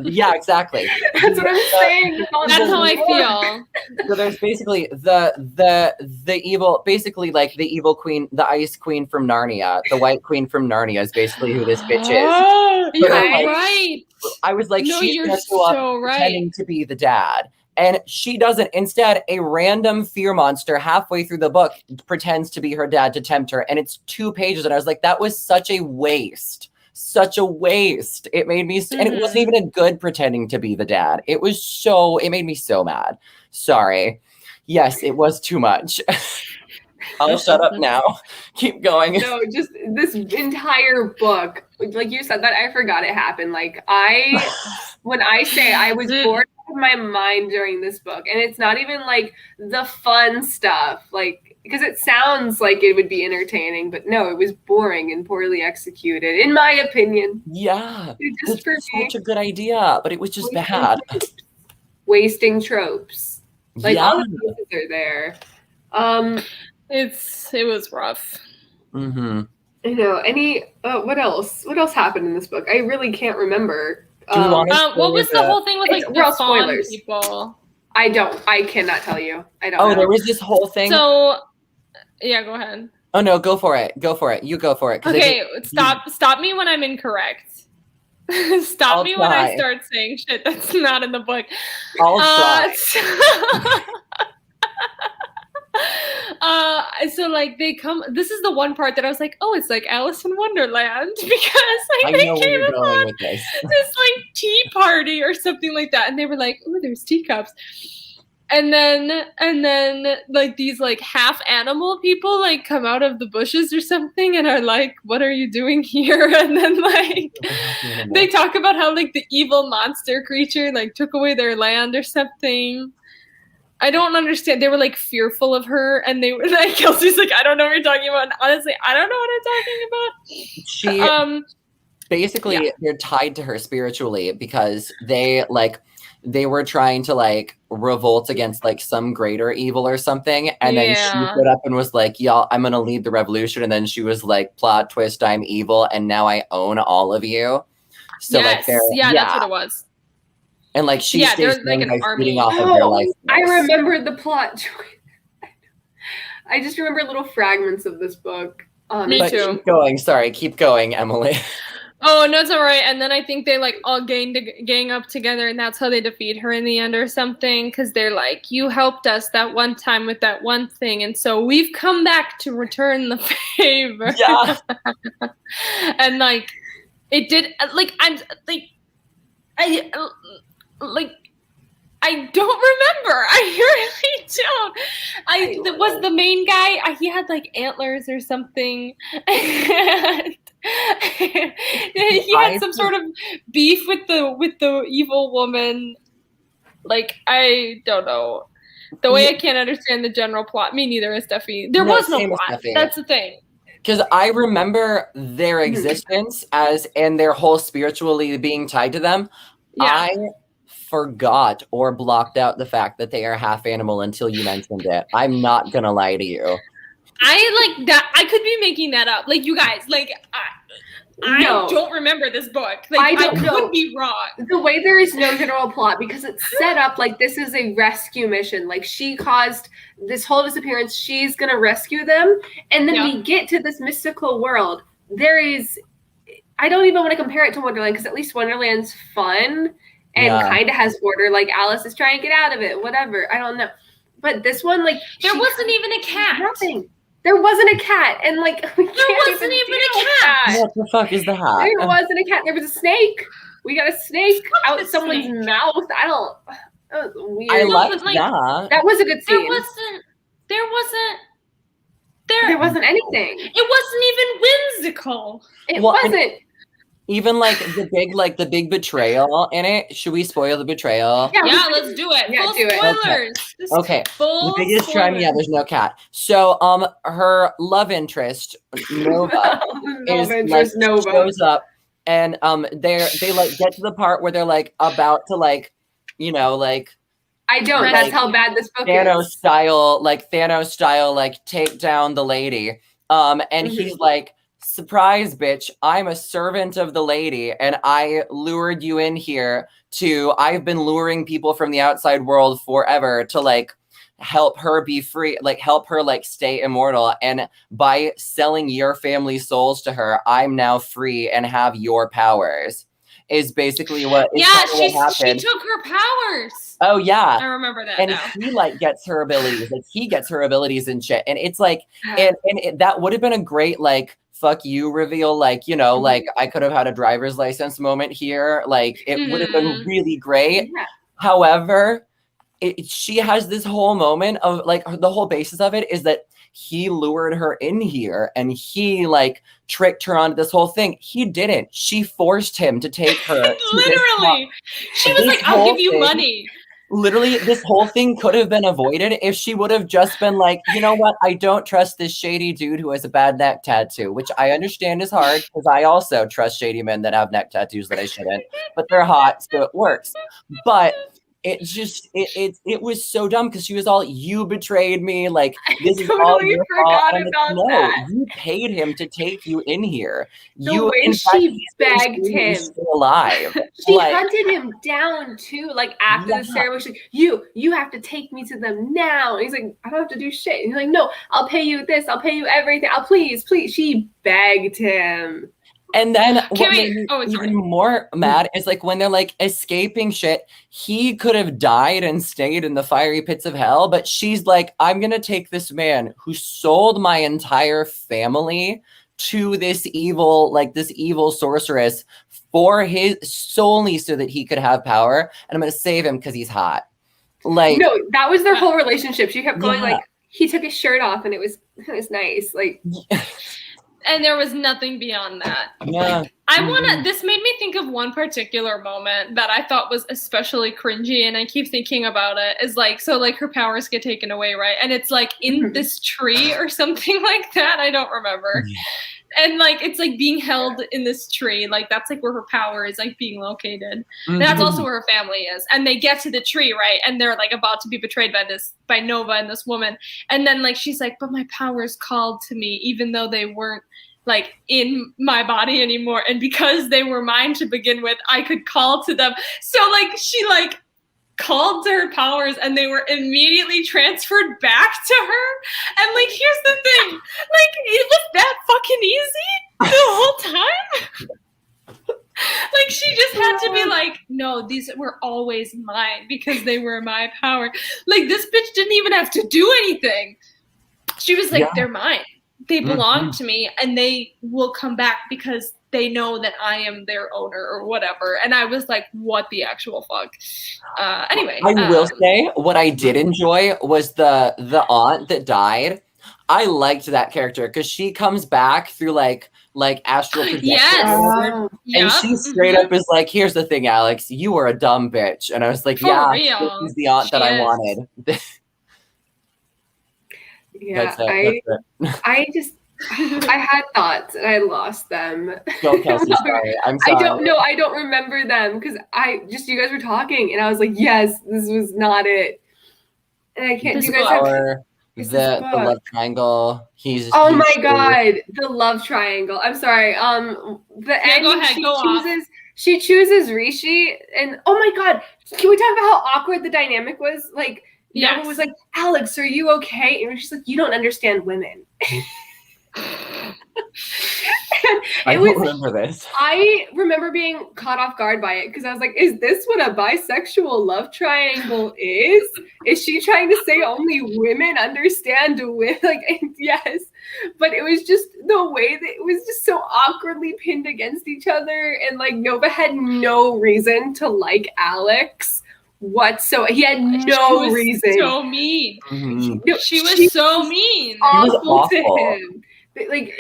yeah, exactly. That's what I'm saying. That's how I feel. So there's basically the evil, basically like the evil queen, the ice queen from Narnia, the white queen from Narnia is basically who this bitch is. You're right. I was like, she's gonna show up pretending to be the dad. And she doesn't. Instead, a random fear monster halfway through the book pretends to be her dad to tempt her. And it's 2 pages. And I was like, that was such a waste. Such a waste. It made me, and it wasn't even a good pretending to be the dad. It made me so mad. Sorry. Yes, it was too much. I'll shut up now. Keep going. No, just this entire book. Like you said that, I forgot it happened. Like when I say I was bored out of my mind during this book, and it's not even like the fun stuff, like because it sounds like it would be entertaining, but no, it was boring and poorly executed, in my opinion. Yeah, it's such a good idea, but it was just bad. Wasting tropes. Like all the pieces are there. It was rough. Mm-hmm. I know. What else happened in this book? I really can't remember. What was the whole thing with like the spoilers people? I cannot tell you. I don't know. There was this whole thing. So yeah, go ahead. Oh no, go for it. You go for it. Okay, stop me when I'm incorrect. Stop me when I start saying shit that's not in the book. I'll try. So like they come. This is the one part that I was like, oh, it's like Alice in Wonderland because like they came upon this like tea party or something like that, and they were like, oh, there's teacups. And then like these like half animal people like come out of the bushes or something and are like, what are you doing here? And then like they talk about how like the evil monster creature like took away their land or something. I don't understand. They were like fearful of her, and they were like, Kelsey's like, I don't know what you're talking about. And honestly, I don't know what I'm talking about. Basically, they're tied to her spiritually because they were trying to like revolt against like some greater evil or something, and then she stood up and was like, y'all, I'm gonna lead the revolution, and then she was like, plot twist, I'm evil, and now I own all of you. So that's what it was. And like she stays like an army. Off of their life. I remember the plot. I just remember little fragments of this book. Me too. Keep going, Emily. Oh, no, it's all right. And then I think they like all gang up together, and that's how they defeat her in the end or something. Because they're like, you helped us that one time with that one thing, and so we've come back to return the favor. Yeah. And like, it did. Like I don't remember. I really don't. Was the main guy. He had like antlers or something. And he had some sort of beef with the evil woman. Like I don't know. The way I can't understand the general plot. Me neither, Steffi. There was no plot. That's the thing. Because I remember their existence and their whole spiritually being tied to them. Yeah. I forgot or blocked out the fact that they are half animal until you mentioned it. I'm not gonna lie to you. I like that. I could be making that up. Like, you guys, like, I don't remember this book. Like, I could be wrong. The way there is no general plot, because it's set up like this is a rescue mission. Like, she caused this whole disappearance. She's going to rescue them. And then we get to this mystical world. There is, I don't even want to compare it to Wonderland, because at least Wonderland's fun and kind of has order. Like, Alice is trying to get out of it, whatever. I don't know. But this one, like, there wasn't even a cat. Nothing. There wasn't a cat, and like there wasn't even a cat. What the fuck is the hat? There wasn't a cat. There was a snake. We got a snake out someone's mouth. That was weird. I liked that. That was a good scene. There wasn't anything. It wasn't even whimsical. It wasn't. Even like the big betrayal in it. Should we spoil the betrayal? Yeah, let's do it. Yeah, full do it. spoilers. Okay. Full the biggest spoilers. crime, there's no cat. So her love interest, Nova, shows up, and they like get to the part where they're like about to like, like I don't. That's how bad this book Thanos is. Thanos style, like take down the lady. And he's like, surprise, bitch, I'm a servant of the lady, and I lured you in here I've been luring people from the outside world forever to like help her be free, like help her like stay immortal. And by selling your family's souls to her, I'm now free and have your powers. Is basically what happened. She took her powers. Oh yeah, I remember that. And now. he like gets her abilities, like he gets her abilities and shit. And it's like, and that would have been a great like fuck you reveal, like, like I could have had a driver's license moment here. Like it would have been really great. Yeah. However, she has this whole moment of like the whole basis of it is that he lured her in here and he like tricked her onto this whole thing. He didn't. She forced him to take her. Literally. She was like, I'll give you money. Literally, this whole thing could have been avoided if she would have just been like, you know what? I don't trust this shady dude who has a bad neck tattoo, which I understand is hard because I also trust shady men that have neck tattoos that I shouldn't, but they're hot, so it works. But it just it was so dumb because she was all, you betrayed me, like this is all your fault. No, you paid him to take you in here. The way she begged him, still alive. She hunted him down too. Like after the ceremony, she's like, you have to take me to them now. And he's like, I don't have to do shit. And he's like, no, I'll pay you this. I'll pay you everything. Please. She begged him. And then what made me even more mad is like when they're like escaping shit, he could have died and stayed in the fiery pits of hell, but she's like, I'm gonna take this man who sold my entire family to this evil sorceress for his solely so that he could have power, and I'm gonna save him because he's hot. Like, no, that was their whole relationship. She kept going like, he took his shirt off and it was nice. Like and there was nothing beyond that. Yeah. This made me think of one particular moment that I thought was especially cringy, and I keep thinking about it, is like, so like her powers get taken away, right? And it's like in this tree or something like that. I don't remember. And like, it's like being held in this tree. Like that's like where her power is like being located. And that's also where her family is. And they get to the tree, right? And they're like about to be betrayed by Nova and this woman. And then like, she's like, but my powers called to me, even though they weren't like in my body anymore. And because they were mine to begin with, I could call to them. So like, she like called to her powers and they were immediately transferred back to her. And like, here's the thing, like, it was that fucking easy the whole time. Like, she just had to be like, no, these were always mine because they were my power. Like, this bitch didn't even have to do anything. She was like, they're mine. They belong to me, and they will come back because they know that I am their owner or whatever. And I was like, what the actual fuck? Anyway. I will say what I did enjoy was the aunt that died. I liked that character because she comes back through like astral projection. Yes. And she straight up is like, here's the thing, Alex, you are a dumb bitch. And I was like, real. This is the aunt that I wanted. Yeah, I I had thoughts and I lost them. Go, Kelsey. Sorry, I'm sorry. I don't remember them because you guys were talking and I was like, yes, this was not it. And I can't. Do you guys have the love triangle? Oh my god, the love triangle. I'm sorry. The ending. She chooses Rishi, and oh my god, can we talk about how awkward the dynamic was? Like, Nova was like, Alex, are you okay? And she's like, you don't understand women. I don't remember this. I remember being caught off guard by it because I was like, is this what a bisexual love triangle is? Is she trying to say only women understand women? Like, yes. But it was just the way that it was just so awkwardly pinned against each other. And like Nova had no reason to like Alex whatsoever. He had no reason. So mean. Mm-hmm. She was so mean. Awful to him. Like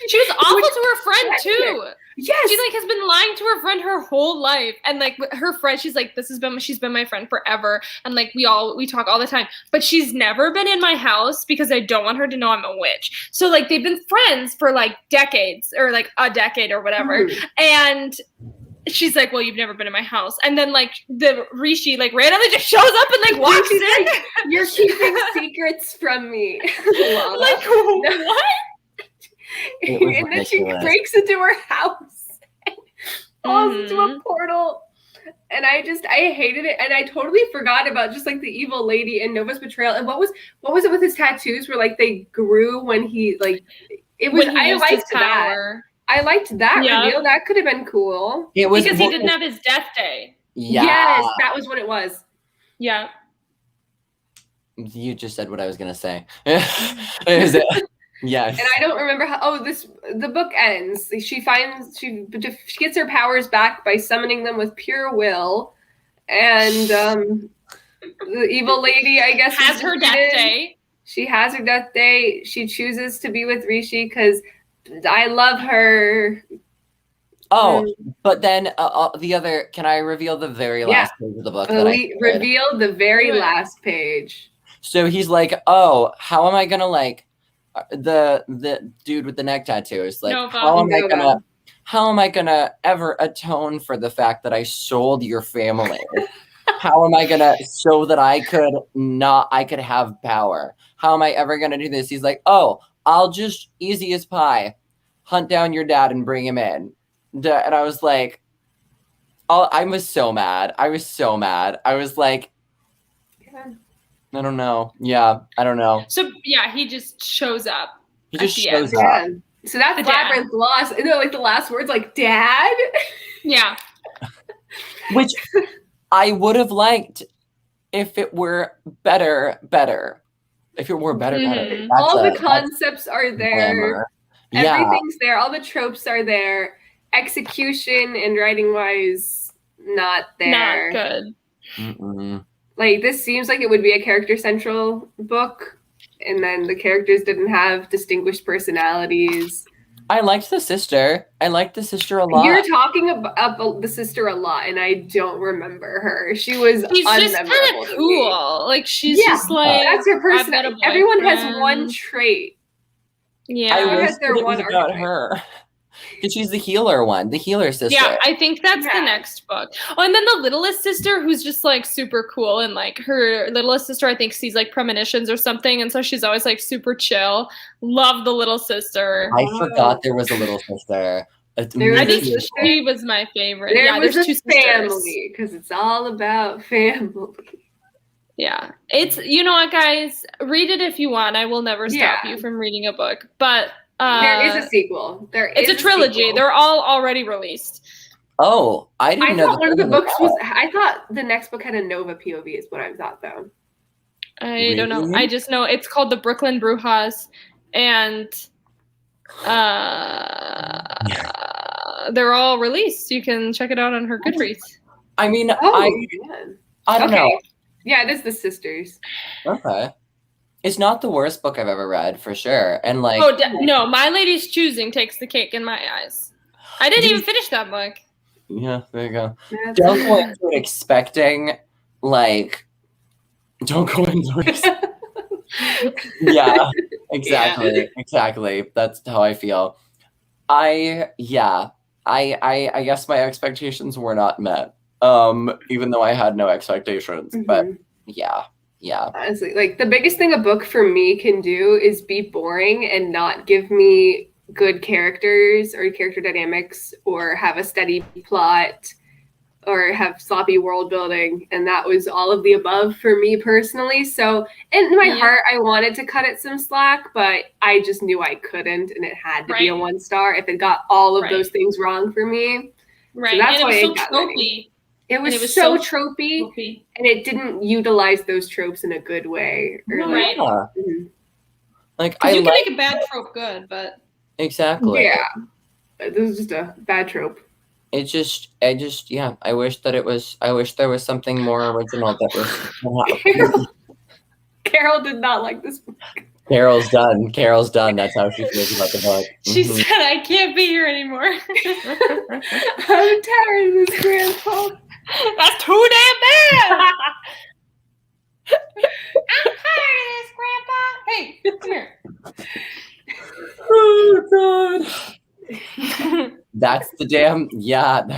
she was awful to her friend too. Yes. She like has been lying to her friend her whole life. And like her friend, she's like, she's been my friend forever. And like we talk all the time. But she's never been in my house because I don't want her to know I'm a witch. So like they've been friends for like decades or like a decade or whatever. And she's like, well, you've never been in my house. And then like the Rishi like randomly just shows up and like walks in. Like, you're keeping secrets from me. Like what? And then she breaks into her house and falls into a portal. And I hated it. And I totally forgot about just like the evil lady and Nova's betrayal. And what was it with his tattoos where like they grew when he like it was I liked that. I liked that reveal. That could have been cool. It was because he didn't have his death day. Yeah. Yes, that was what it was. Yeah. You just said what I was gonna say. Is it? Yes. And I don't remember how. The book ends. She gets her powers back by summoning them with pure will, and the evil lady, I guess, has her death day. She has her death day. She chooses to be with Rishi because I love her. Oh, but then the other. Can I reveal the very last page of the book? Reveal the very last page. So he's like, "Oh, how am I gonna like?" The dude with the neck tattoo is like, how am I gonna ever atone for the fact that I sold your family? How am I gonna show that I could have power? How am I ever gonna do this? He's like, oh, I'll just easy as pie, hunt down your dad and bring him in. And I was like, I was so mad. I was like, I don't know. Yeah, I don't know. So yeah, he just shows up. He just shows up. So that's Labyrinth Lost. You know, like the last words, like dad. Yeah. Which I would have liked if it were better. If it were better. All the concepts are there. Everything's there. All the tropes are there. Execution and writing wise, not there. Not good. Mm-mm. Like, this seems like it would be a character central book, and then the characters didn't have distinguished personalities. I liked the sister. a lot. You're talking about the sister a lot, and I don't remember her. She's just kind of cool. Like, she's just like, that's her personality. Everyone has one trait. Yeah, I wish it was about her. Because she's the healer sister. Yeah, I think that's the next book. Oh, and then the littlest sister, who's just like super cool, and like her littlest sister, I think, sees like premonitions or something, and so she's always like super chill. Love the little sister. I forgot there was a little sister. I think she was my favorite. There's two family, because it's all about family. Yeah, it's, you know what, guys, read it if you want. I will never stop you from reading a book, but. There is a sequel. It's a trilogy. They're all already released. Oh, I didn't know. I thought one of the books was. I thought the next book had a Nova POV. Is what I thought, though. I don't know. I just know it's called the Brooklyn Brujas, and they're all released. You can check it out on her Goodreads. I mean, I don't know. Yeah, it is the sisters. Okay. It's not the worst book I've ever read, for sure. And like, no, My Lady's Choosing takes the cake in my eyes. I didn't even finish that book. Yeah, there you go. Don't go into it expecting, like, don't go into it. Yeah, Exactly. That's how I feel. I guess my expectations were not met. Even though I had no expectations, but yeah. Honestly, like the biggest thing a book for me can do is be boring and not give me good characters or character dynamics or have a steady plot or have sloppy world building, and that was all of the above for me personally. So in my heart, I wanted to cut it some slack, but I just knew I couldn't, and it had to be a 1-star if it got all of those things wrong for me. Right, so that's and why it it was got so tropey. It was so tropey, and it didn't utilize those tropes in a good way. Right. Like you can make a bad trope good, but exactly. Yeah, this is just a bad trope. I wish there was something more original that was. Carol did not like this book. Carol's done. That's how she feels about the book. She said, "I can't be here anymore. I'm tired of this, Grandpa. That's too damn bad. I'm tired of this, Grandpa. Hey, come here." Oh God. That's too damn bad.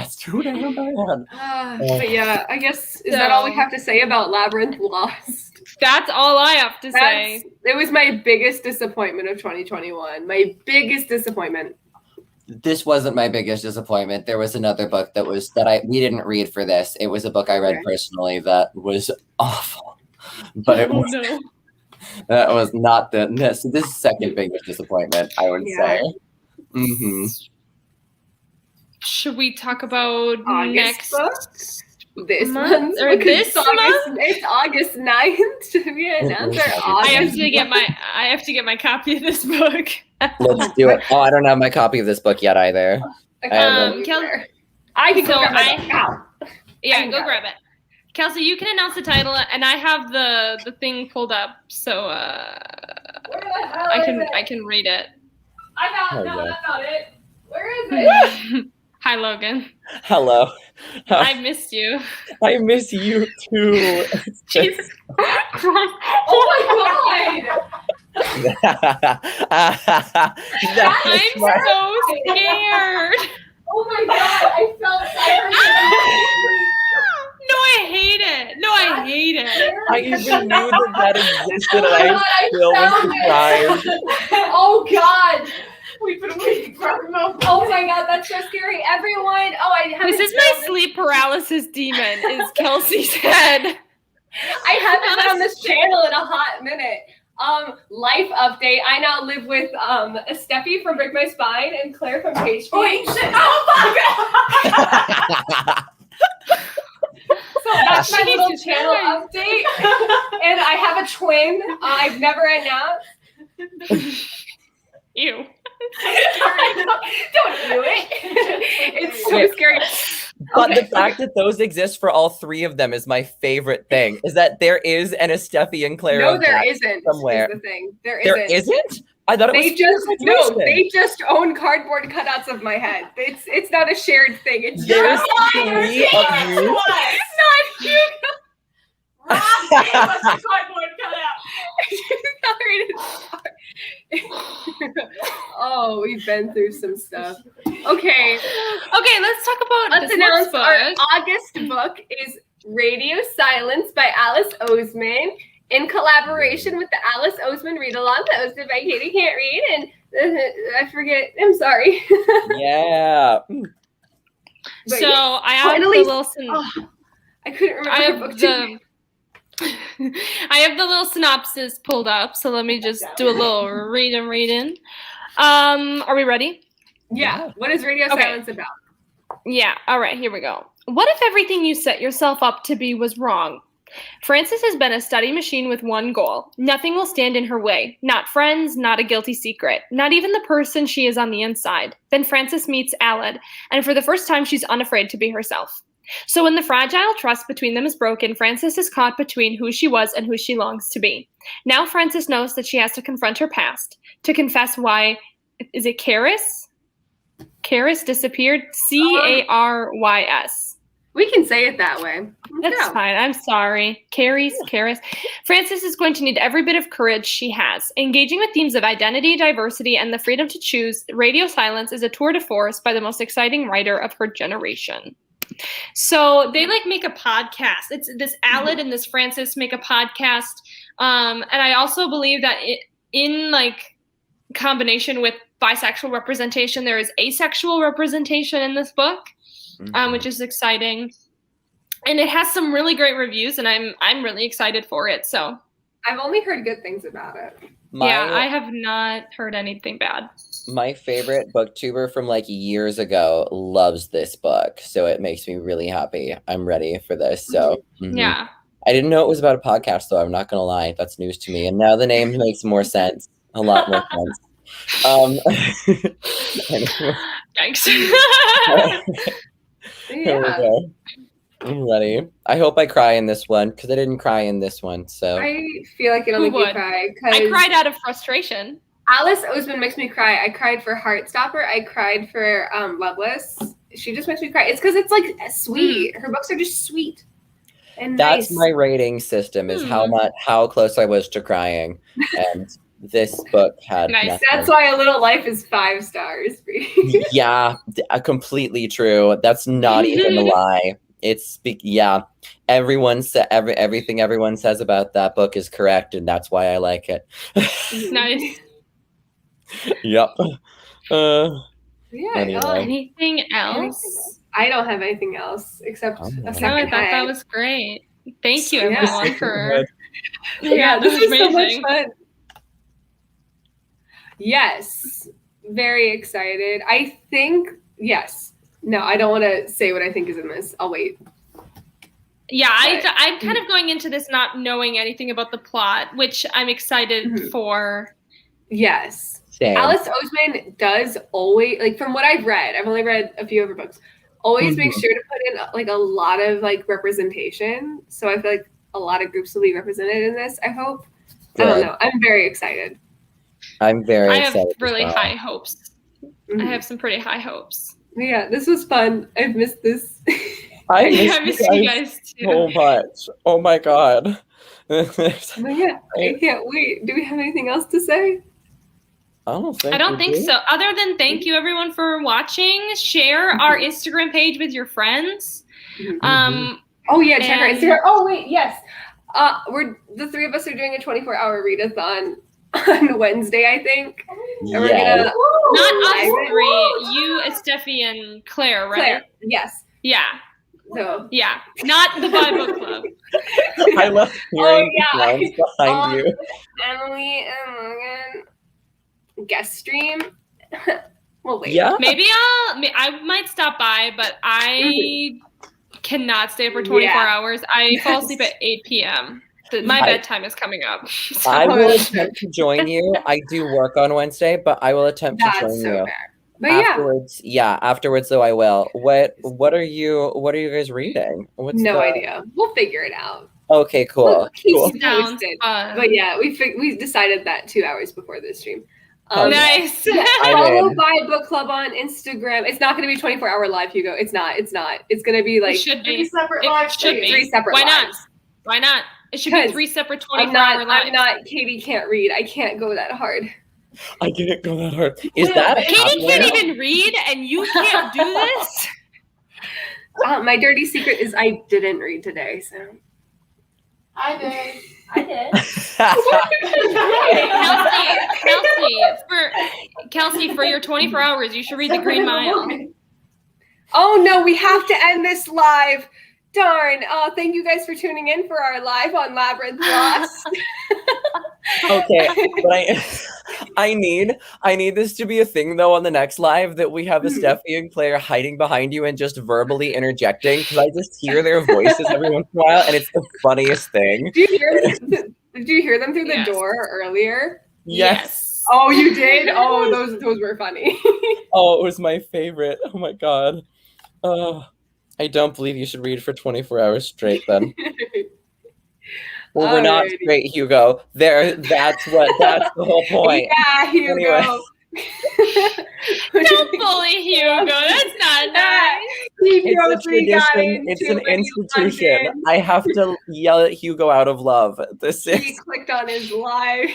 But yeah, I guess is that all we have to say about Labyrinth Lost? That's all I have to say. It was my biggest disappointment of 2021. My biggest disappointment. This wasn't my biggest disappointment. There was another book we didn't read for this. It was a book I read personally that was awful. But that was not this is second biggest disappointment, I would say. Should we talk about August next books? This month? Or this month? It's August 9th. Should we announce our August? I have to get my copy of this book. Let's do it. Oh, I don't have my copy of this book yet either. I can go grab it. Go grab it. Kelsey, you can announce the title, and I have the thing pulled up, so I can read it. That's not it. Where is it? Hi, Logan. Hello. I missed you. I miss you too. Jesus Christ. Oh my God. I'm so scared. Oh my God. I felt No, I hate it. I even knew that existed, and I still was surprised. Oh God. We've been waiting for a moment. Oh my God, that's so scary. Everyone. This is my sleep paralysis demon, is Kelsey's head. I haven't been on this channel in a hot minute. Life update. I now live with Steffi from Break My Spine and Claire from Page. Wait, shit. Oh fuck. So that's my little channel update. And I have a twin. I've never announced. Ew. Don't do it. It's so scary. But the fact that those exist for all three of them is my favorite thing. Is that there is an Esteffi and Claire. No, there isn't. Somewhere. Is the thing. There isn't. I thought they just own cardboard cutouts of my head. It's not a shared thing. It's there's just three of you. It's not you. Rob gave us a cardboard cutout. Oh, we've been through some stuff. Okay, let's talk about let's announce our August book is Radio Silence by Alice Oseman in collaboration with the Alice Oseman Read Along, hosted by Katie Can't Read and I forget. I'm sorry. Yeah. So I have the little. I couldn't remember. I have the little synopsis pulled up, so let me just do a little read-in. Are we ready? Yeah. What is Radio Silence about? Yeah. All right, here we go. What if everything you set yourself up to be was wrong? Frances has been a study machine with one goal. Nothing will stand in her way. Not friends, not a guilty secret, not even the person she is on the inside. Then Frances meets Aled, and for the first time, she's unafraid to be herself. So when the fragile trust between them is broken, Frances is caught between who she was and who she longs to be. Now Frances knows that she has to confront her past, to confess why, is it Caris? Caris disappeared? Carys. We can say it that way. That's fine. I'm sorry. Karis. Frances is going to need every bit of courage she has. Engaging with themes of identity, diversity, and the freedom to choose, Radio Silence is a tour de force by the most exciting writer of her generation. So they make a podcast. It's this Aled and this Frances make a podcast. And I also believe that in combination with bisexual representation, there is asexual representation in this book. Which is exciting, and it has some really great reviews, and I'm really excited for it. So I've only heard good things about it. I have not heard anything bad. My favorite booktuber from years ago loves this book, so it makes me really happy. I'm ready for this. So yeah, I didn't know it was about a podcast, though. I'm not gonna lie, that's news to me, and now the name makes more sense, a lot more sense. Thanks. Here we go. I'm ready. I hope I cry in this one because I didn't cry in this one. So I feel like it'll make me cry. I cried out of frustration. Alice Oseman makes me cry. I cried for Heartstopper. I cried for Loveless. She just makes me cry. It's because it's sweet. Her books are just sweet and that's nice. my rating system is how close I was to crying, and this book had nothing. That's why A Little Life is 5 stars for you. Yeah, completely true. That's not even a lie. It's everyone everything everyone says about that book is correct, and that's why I like it. Nice. Yep. Anyway. Anything else? I don't have anything else except a second I thought that was great. Thank you, everyone, for. Yeah, this is amazing. so much fun. Yes, very excited. I think yes. No, I don't want to say what I think is in this. I'll wait. Yeah, I'm kind of going into this not knowing anything about the plot, which I'm excited for. Yes. Same. Alice Oseman does always, from what I've read, I've only read a few of her books, always make sure to put in a lot of representation. So I feel like a lot of groups will be represented in this, I hope. Good. I don't know. I'm very excited. I'm very excited. I have really high hopes. I have some pretty high hopes. Yeah, this was fun. I've missed this. I missed you guys too. So much. Oh my god. But yeah, I can't wait. Do we have anything else to say? I don't think so. Other than thank you everyone for watching. Share our Instagram page with your friends. Oh yeah, check our Instagram. Oh wait, yes. We're the 3 of us are doing a 24-hour readathon on Wednesday, I think. And we're gonna not us 3, you, Steffi, and Claire, right? Claire, yes. Yeah. So yeah, not the Bi Book Club. I love hearing the sounds behind you. Emily and Logan guest stream. Well, wait. Yeah. Maybe I might stop by, but I cannot stay for 24 hours. I fall asleep at 8 p.m. My bedtime is coming up. So. I will attempt to join you. I do work on Wednesday, but I will attempt to join you. Fair. But afterwards though I will. What are you guys reading? No idea. We'll figure it out. Okay, cool. We'll keep cool. posted. But yeah, we decided that 2 hours before this stream. Nice. Follow Bi Book Club on Instagram. It's not going to be 24-hour live, Hugo. It's not. It's going to be it should be 3 separate lives. 3 separate lives. Why not? It should be 3 separate 24-hour lives. I'm not. Katie can't read. I can't go that hard. I didn't go that hard. Is that Katie can't even read, and you can't do this? My dirty secret is I didn't read today. So I did. Kelsey, for your 24 hours, you should read The Green Mile. Oh no, we have to end this live. Darn. Thank you guys for tuning in for our live on Labyrinth Lost. Okay, but I need this to be a thing though on the next live that we have a Steffi and Claire hiding behind you and just verbally interjecting because I just hear their voices every once in a while and it's the funniest thing. Did you hear them through the door earlier? Yes. Oh, you did? Oh, those were funny. Oh, it was my favorite. Oh my god. I don't believe you should read for 24 hours straight then. Well, we're not straight, Hugo. That's the whole point. Yeah, Hugo. Anyway. Don't bully Hugo. That's not nice. He It's a tradition. It's an institution. I have to yell at Hugo out of love. He clicked on his live.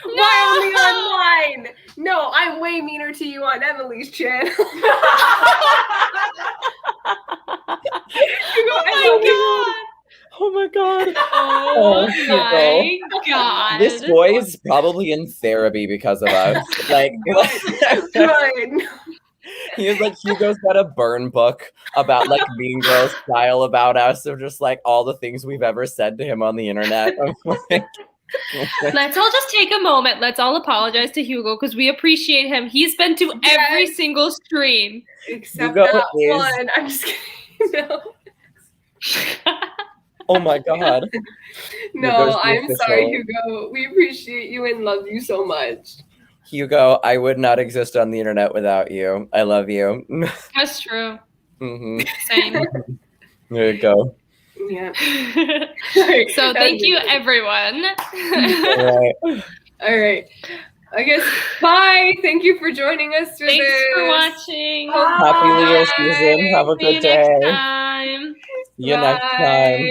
Why only on mine? No, I'm way meaner to you on Emily's channel. Oh my god. Oh my god. This boy is probably in therapy because of us. Like, Good. he is like, Hugo's got a burn book about like Mean Girls style about us, of just like all the things we've ever said to him on the internet. Let's all just take a moment. Let's all apologize to Hugo because we appreciate him. He's been to every single stream. Except Hugo that is... one. I'm just kidding. No. Oh my god. No, I'm sorry, Hugo. We appreciate you and love you so much. Hugo, I would not exist on the internet without you. I love you. That's true. Mm-hmm. Same. There you go. Yeah. So thank you, everyone. All right. I guess bye. Thank you for joining us for Thanks this. for watching. Happy Leo season. Have a good day. Next time. See you next time.